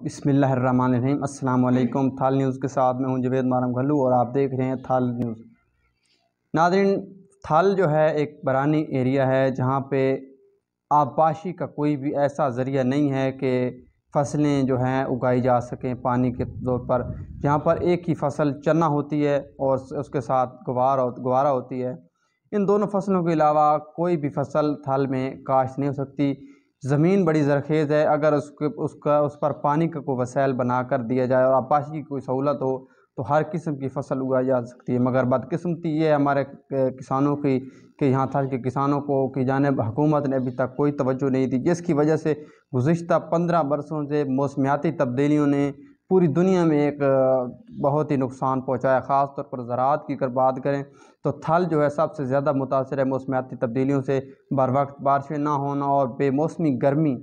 بسم اللہ الرحمن الرحیم۔ السلام علیکم۔ تھال نیوز کے ساتھ میں ہوں جوید مارم گھلو اور آپ دیکھ رہے ہیں تھال نیوز۔ ناظرین، تھال جو ہے ایک برانی ایریا ہے جہاں پہ آبپاشی کا کوئی بھی ایسا ذریعہ نہیں ہے کہ فصلیں جو ہیں اگائی جا سکیں پانی کے طور پر، جہاں پر ایک ہی فصل چنا ہوتی ہے اور اس کے ساتھ گوارا ہوتی ہے۔ ان دونوں فصلوں کے علاوہ کوئی بھی فصل تھال میں کاشت نہیں ہو سکتی۔ زمین بڑی زرخیز ہے، اگر اس پر پانی کا کوئی وسائل بنا کر دیا جائے اور آبپاشی کی کوئی سہولت ہو تو ہر قسم کی فصل اگائی جا سکتی ہے۔ مگر بدقسمتی یہ ہے ہمارے کسانوں کی کہ یہاں تھال کے کسانوں کو کی جانب حکومت نے ابھی تک کوئی توجہ نہیں دی، جس کی وجہ سے گزشتہ 15 برسوں سے موسمیاتی تبدیلیوں نے پوری دنیا میں ایک بہت ہی نقصان پہنچایا۔ خاص طور پر زراعت کی اگر بات کریں تو تھال جو ہے سب سے زیادہ متاثر ہے موسمیاتی تبدیلیوں سے۔ بر وقت بارشیں نہ ہونا اور بے موسمی گرمی،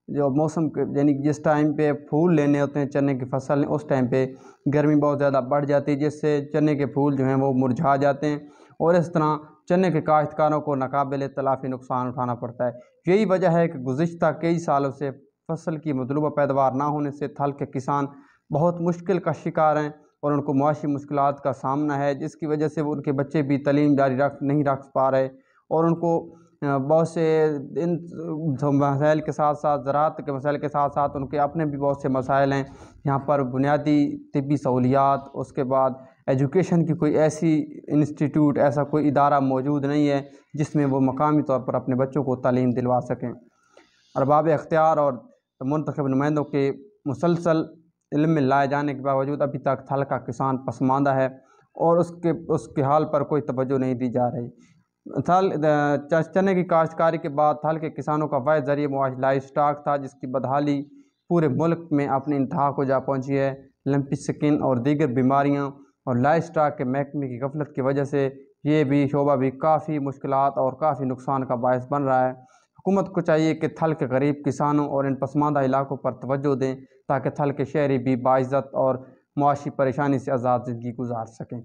جو موسم یعنی جس ٹائم پہ پھول لینے ہوتے ہیں چنے کی فصل اس ٹائم پہ گرمی بہت زیادہ بڑھ جاتی ہے، جس سے چنے کے پھول جو ہیں وہ مرجھا جاتے ہیں اور اس طرح چنے کے کاشتکاروں کو ناقابل تلافی نقصان اٹھانا پڑتا ہے۔ یہی وجہ ہے کہ گزشتہ کئی سالوں سے فصل کی مطلوبہ پیداوار نہ ہونے سے تھال کے کسان بہت مشکل کا شکار ہیں اور ان کو معاشی مشکلات کا سامنا ہے، جس کی وجہ سے ان کے بچے بھی تعلیم جاری نہیں رکھ پا رہے اور ان کو بہت سے ان مسائل کے ساتھ ساتھ زراعت کے مسائل کے ساتھ ساتھ ان کے اپنے بھی بہت سے مسائل ہیں۔ یہاں پر بنیادی طبی سہولیات، اس کے بعد ایجوکیشن کی کوئی ایسی انسٹیٹیوٹ، ایسا کوئی ادارہ موجود نہیں ہے جس میں وہ مقامی طور پر اپنے بچوں کو تعلیم دلوا سکیں۔ ارباب اختیار اور منتخب نمائندوں کے مسلسل علم میں لائے جانے کے باوجود ابھی تک تھال کا کسان پسماندہ ہے اور اس کے حال پر کوئی توجہ نہیں دی جا رہی۔ چنے کی کاشتکاری کے بعد تھال کے کسانوں کا واحد ذریعہ معاش لائف سٹاک تھا، جس کی بدحالی پورے ملک میں اپنی انتہا کو جا پہنچی ہے۔ لمپی سکن اور دیگر بیماریاں اور لائف سٹاک کے محکمے کی غفلت کی وجہ سے یہ بھی شعبہ بھی کافی مشکلات اور کافی نقصان کا باعث بن رہا ہے۔ حکومت کو چاہیے کہ تھال کے غریب کسانوں اور ان پسماندہ علاقوں پر توجہ دیں تاکہ تھال کے شہری بھی باعزت اور معاشی پریشانی سے آزاد زندگی گزار سکیں۔